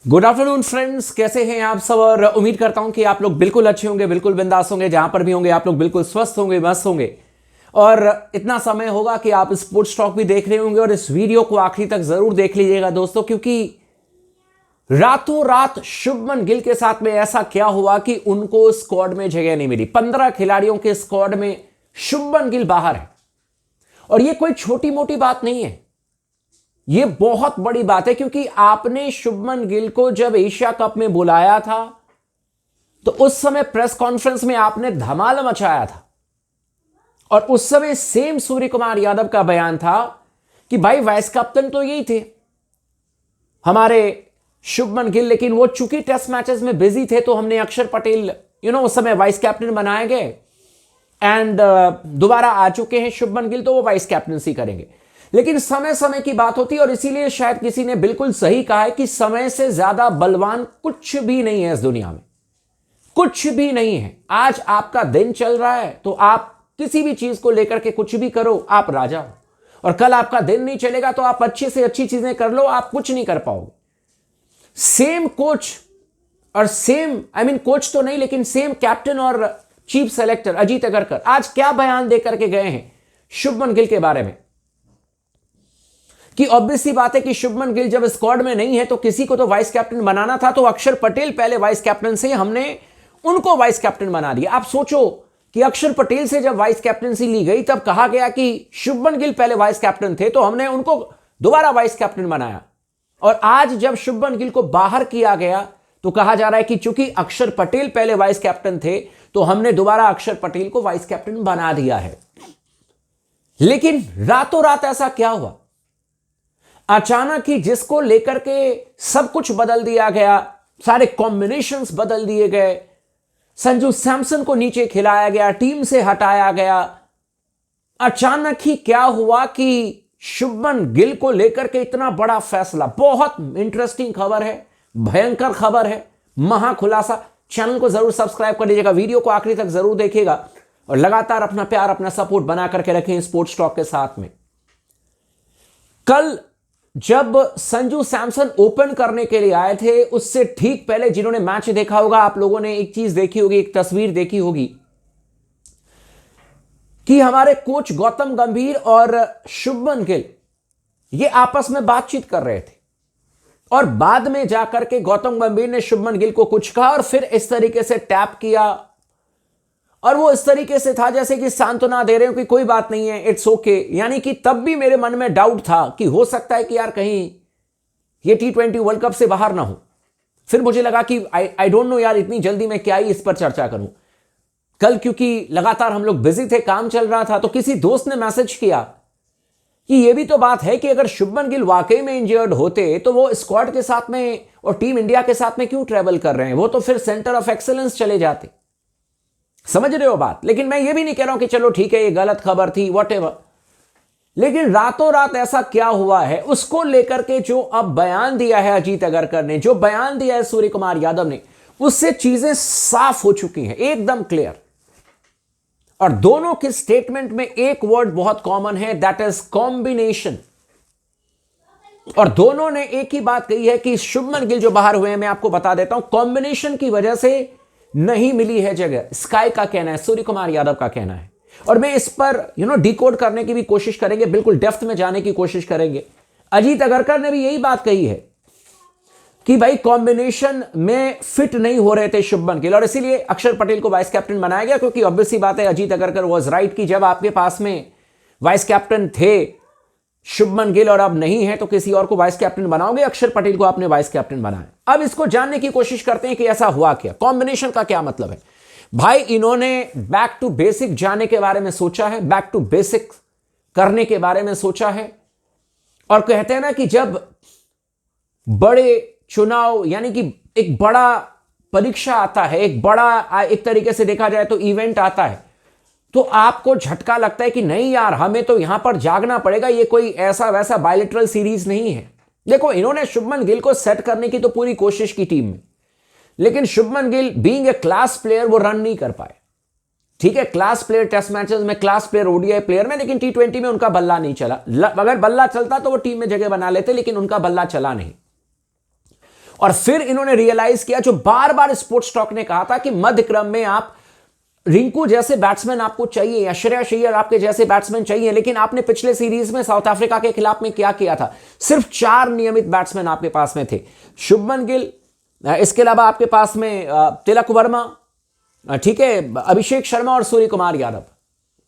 Good afternoon friends, कैसे हैं आप सब। और उम्मीद करता हूं कि आप लोग बिल्कुल अच्छे होंगे, बिल्कुल बिंदास होंगे। जहां पर भी होंगे आप लोग बिल्कुल स्वस्थ होंगे, मस्त होंगे। और इतना समय होगा कि आप स्पोर्ट्स टॉक भी देख रहे होंगे। और इस वीडियो को आखिरी तक जरूर देख लीजिएगा दोस्तों, क्योंकि रातों रात शुभमन गिल के साथ में ऐसा क्या हुआ कि उनको स्क्वाड में जगह नहीं मिली। 15 खिलाड़ियों के स्क्वाड में शुभमन गिल बाहर है। और यह कोई छोटी मोटी बात नहीं है, यह बहुत बड़ी बात है। क्योंकि आपने शुभमन गिल को जब एशिया कप में बुलाया था तो उस समय प्रेस कॉन्फ्रेंस में आपने धमाल मचाया था। और उस समय सेम सूर्य कुमार यादव का बयान था कि भाई वाइस कैप्टन तो यही थे हमारे शुभमन गिल, लेकिन वो चूंकि टेस्ट मैचेस में बिजी थे तो हमने अक्षर पटेल उस समय वाइस कैप्टन बनाए गए। एंड दोबारा आ चुके हैं शुभमन गिल, तो वो वाइस कैप्टनसी करेंगे। लेकिन समय समय की बात होती है, और इसीलिए शायद किसी ने बिल्कुल सही कहा है कि समय से ज्यादा बलवान कुछ भी नहीं है इस दुनिया में, कुछ भी नहीं है। आज आपका दिन चल रहा है तो आप किसी भी चीज को लेकर के कुछ भी करो, आप राजा हो। और कल आपका दिन नहीं चलेगा तो आप अच्छी से अच्छी चीजें कर लो, आप कुछ नहीं कर पाओगे। सेम कोच और सेम कोच तो नहीं, लेकिन सेम कैप्टन और चीफ सेलेक्टर अजीत अगरकर आज क्या बयान देकर के गए हैं शुभमन गिल के बारे में, कि ऑब्वियस सी बात है कि शुभमन गिल जब स्क्वाड में नहीं है तो किसी को तो वाइस कैप्टन बनाना था। तो अक्षर पटेल पहले वाइस कैप्टन से, हमने उनको वाइस कैप्टन बना दिया। आप सोचो कि अक्षर पटेल से जब वाइस कैप्टनसी ली गई तब कहा गया कि शुभमन गिल पहले वाइस कैप्टन थे, तो हमने उनको दोबारा वाइस कैप्टन बनाया। और आज जब शुभमन गिल को बाहर किया गया तो कहा जा रहा है कि चूंकि अक्षर पटेल पहले वाइस कैप्टन थे तो हमने दोबारा अक्षर पटेल को वाइस कैप्टन बना दिया है। लेकिन रातों रात ऐसा क्या हुआ, अचानक ही जिसको लेकर के सब कुछ बदल दिया गया, सारे कॉम्बिनेशंस बदल दिए गए, संजू सैमसन को नीचे खिलाया गया, टीम से हटाया गया। अचानक ही क्या हुआ कि शुभमन गिल को लेकर के इतना बड़ा फैसला। बहुत इंटरेस्टिंग खबर है, भयंकर खबर है, महाखुलासा। चैनल को जरूर सब्सक्राइब कर लीजिएगा, वीडियो को आखिरी तक जरूर देखिएगा और लगातार अपना प्यार, अपना सपोर्ट बना करके रखें स्पोर्ट्स टॉक के साथ में। कल जब संजू सैमसन ओपन करने के लिए आए थे, उससे ठीक पहले जिन्होंने मैच देखा होगा, आप लोगों ने एक चीज देखी होगी, एक तस्वीर देखी होगी कि हमारे कोच गौतम गंभीर और शुभमन गिल ये आपस में बातचीत कर रहे थे। और बाद में जाकर के गौतम गंभीर ने शुभमन गिल को कुछ कहा और फिर इस तरीके से टैप किया। और वो इस तरीके से था जैसे कि सांत्वना दे रहे हो कि कोई बात नहीं है, इट्स ओके। यानी कि तब भी मेरे मन में डाउट था कि हो सकता है कि यार कहीं ये T20 वर्ल्ड कप से बाहर ना हो। फिर मुझे लगा कि आई डोंट नो यार, इतनी जल्दी मैं क्या ही इस पर चर्चा करूं। कल क्योंकि लगातार हम लोग बिजी थे, काम चल रहा था, तो किसी दोस्त ने मैसेज किया कि ये भी तो बात है कि अगर शुभमन गिल वाकई में इंजर्ड होते तो वो स्क्वाड के साथ में और टीम इंडिया के साथ में क्यों ट्रेवल कर रहे हैं, वो तो फिर सेंटर ऑफ एक्सेलेंस चले जाते। समझ रहे हो बात। लेकिन मैं ये भी नहीं कह रहा हूं कि चलो ठीक है ये गलत खबर थी, व्हाटएवर। लेकिन रातों रात ऐसा क्या हुआ है उसको लेकर के जो अब बयान दिया है अजीत अगरकर ने, जो बयान दिया है सूर्य कुमार यादव ने, उससे चीजें साफ हो चुकी हैं, एकदम क्लियर। और दोनों के स्टेटमेंट में एक वर्ड बहुत कॉमन है, दैट इज कॉम्बिनेशन। और दोनों ने एक ही बात कही है कि शुभमन गिल जो बाहर हुए हैं, मैं आपको बता देता हूं, कॉम्बिनेशन की वजह से नहीं मिली है जगह। स्काई का कहना है, सूर्य कुमार यादव का कहना है। और मैं इस पर डिकोड करने की भी कोशिश करेंगे, बिल्कुल डेप्थ में जाने की कोशिश करेंगे। अजीत अगरकर ने भी यही बात कही है कि भाई कॉम्बिनेशन में फिट नहीं हो रहे थे शुभमन गिल, और इसीलिए अक्षर पटेल को वाइस कैप्टन बनाया गया। क्योंकि ऑब्वियस सी बात है, अजीत अगरकर वाज राइट कि जब आपके पास में वाइस कैप्टन थे शुभमन गिल और अब नहीं है तो किसी और को वाइस कैप्टन बनाओगे, अक्षर पटेल को आपने वाइस कैप्टन बनाया। अब इसको जानने की कोशिश करते हैं कि ऐसा हुआ क्या, कॉम्बिनेशन का क्या मतलब है। भाई इन्होंने बैक टू बेसिक जाने के बारे में सोचा है, बैक टू बेसिक करने के बारे में सोचा है। और कहते हैं ना कि जब बड़े चुनाव यानी कि एक बड़ा परीक्षा आता है, एक बड़ा एक तरीके से देखा जाए तो इवेंट आता है, तो आपको झटका लगता है कि नहीं यार हमें तो यहां पर जागना पड़ेगा, ये कोई ऐसा वैसा बायलैटरल सीरीज नहीं है। देखो इन्होंने शुभमन गिल को सेट करने की तो पूरी कोशिश की टीम में, लेकिन Shubman Gill being a class player वो रन नहीं कर पाए। ठीक है, क्लास प्लेयर टेस्ट मैचेस में, क्लास प्लेयर ओडीआई प्लेयर में, लेकिन T20 में उनका बल्ला नहीं चला। अगर बल्ला चलता तो वो टीम में जगह बना लेते, लेकिन उनका बल्ला चला नहीं। और फिर इन्होंने रियलाइज किया, जो बार बार स्पोर्ट्स टॉक ने कहा था कि मध्य क्रम में आप रिंकू जैसे बैट्समैन आपको चाहिए या श्रेयस अय्यर आपके जैसे बैट्समैन चाहिए, लेकिन आपने पिछले सीरीज में साउथ अफ्रीका के खिलाफ में क्या किया था? सिर्फ 4 नियमित बैट्समैन आपके पास में थे, शुभमन गिल, इसके अलावा आपके पास में तिलक वर्मा, ठीक है, अभिषेक शर्मा और सूर्य कुमार यादव,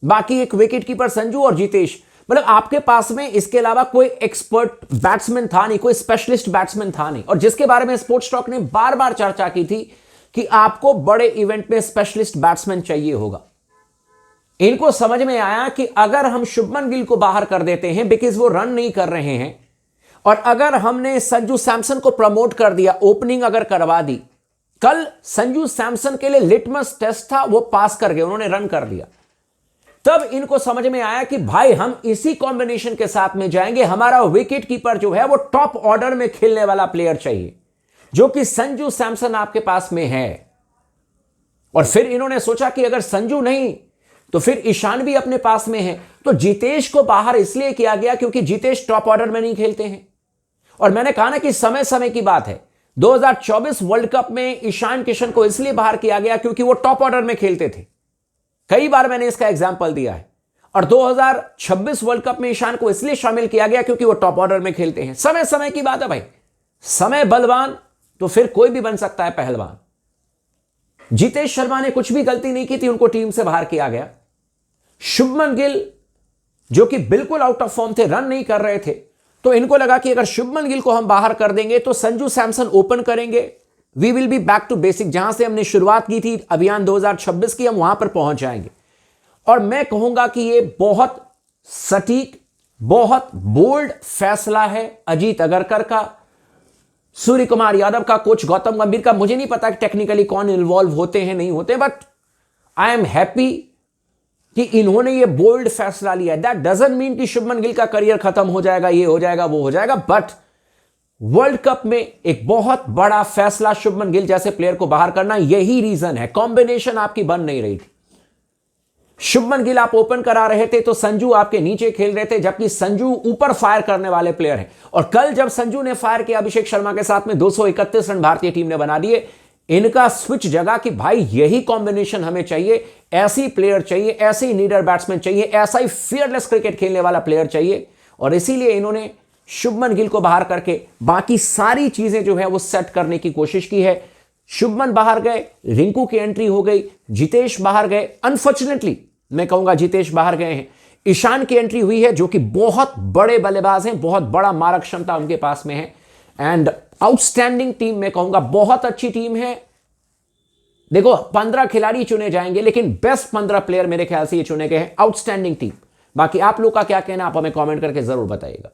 बाकी एक विकेट कीपर संजू और जितेश। मतलब आपके पास में इसके अलावा कोई एक्सपर्ट बैट्समैन था नहीं, कोई स्पेशलिस्ट बैट्समैन था नहीं। और जिसके बारे में स्पोर्ट्स टॉक ने बार बार चर्चा की थी कि आपको बड़े इवेंट में स्पेशलिस्ट बैट्समैन चाहिए होगा। इनको समझ में आया कि अगर हम शुभमन गिल को बाहर कर देते हैं बिकॉज वो रन नहीं कर रहे हैं, और अगर हमने संजू सैमसन को प्रमोट कर दिया, ओपनिंग अगर करवा दी, कल संजू सैमसन के लिए लिटमस टेस्ट था, वो पास कर गए, उन्होंने रन कर दिया। तब इनको समझ में आया कि भाई हम इसी कॉम्बिनेशन के साथ में जाएंगे, हमारा विकेट कीपर जो है वो टॉप ऑर्डर में खेलने वाला प्लेयर चाहिए, जो कि संजू सैमसन आपके पास में है। और फिर इन्होंने सोचा कि अगर संजू नहीं तो फिर ईशान भी अपने पास में है, तो जितेश को बाहर इसलिए किया गया क्योंकि जितेश टॉप ऑर्डर में नहीं खेलते हैं। और मैंने कहा ना कि समय समय की बात है, 2024 वर्ल्ड कप में ईशान किशन को इसलिए बाहर किया गया क्योंकि वो टॉप ऑर्डर में खेलते थे, कई बार मैंने इसका एग्जाम्पल दिया है। और 2026 वर्ल्ड कप में ईशान को इसलिए शामिल किया गया क्योंकि वो टॉप ऑर्डर में खेलते हैं। समय समय की बात है भाई, समय बलवान तो फिर कोई भी बन सकता है पहलवान। जितेश शर्मा ने कुछ भी गलती नहीं की थी, उनको टीम से बाहर किया गया। शुभमन गिल जो कि बिल्कुल आउट ऑफ फॉर्म थे, रन नहीं कर रहे थे, तो इनको लगा कि अगर शुभमन गिल को हम बाहर कर देंगे तो संजू सैमसन ओपन करेंगे, we will be back to basic, जहां से हमने शुरुआत की थी अभियान 2026 की, हम वहां पर पहुंच जाएंगे। और मैं कहूंगा कि यह बहुत सटीक, बहुत बोल्ड फैसला है अजीत अगरकर का, सूर्य कुमार यादव का, कोच गौतम गंभीर का। मुझे नहीं पता कि टेक्निकली कौन इन्वॉल्व होते हैं नहीं होते, बट आई एम हैप्पी कि इन्होंने ये बोल्ड फैसला लिया। दैट डजंट मीन कि शुभमन गिल का करियर खत्म हो जाएगा, ये हो जाएगा, वो हो जाएगा, बट वर्ल्ड कप में एक बहुत बड़ा फैसला शुभमन गिल जैसे प्लेयर को बाहर करना, यही रीजन है। कॉम्बिनेशन आपकी बन नहीं रही थी। शुभमन गिल आप ओपन करा रहे थे तो संजू आपके नीचे खेल रहे थे, जबकि संजू ऊपर फायर करने वाले प्लेयर हैं। और कल जब संजू ने फायर किया अभिषेक शर्मा के साथ में, 231 रन भारतीय टीम ने बना दिए। इनका स्विच जगह कि भाई यही कॉम्बिनेशन हमें चाहिए, ऐसी प्लेयर चाहिए, ऐसे ही लीडर बैट्समैन चाहिए, ऐसा ही फियरलेस क्रिकेट खेलने वाला प्लेयर चाहिए। और इसीलिए इन्होंने शुभमन गिल को बाहर करके बाकी सारी चीजें जो है वो सेट करने की कोशिश की है। शुभमन बाहर गए, रिंकू की एंट्री हो गई, जितेश बाहर गए, अनफॉर्चुनेटली मैं कहूंगा जितेश बाहर गए हैं, ईशान की एंट्री हुई है जो कि बहुत बड़े बल्लेबाज हैं, बहुत बड़ा मारक क्षमता उनके पास में है। एंड आउटस्टैंडिंग टीम, मैं कहूंगा बहुत अच्छी टीम है। देखो 15 खिलाड़ी चुने जाएंगे, लेकिन बेस्ट 15 प्लेयर मेरे ख्याल से ये चुने गए हैं। Outstanding team. बाकी आप लोग का क्या कहना, आप हमें कमेंट करके जरूर बताइएगा।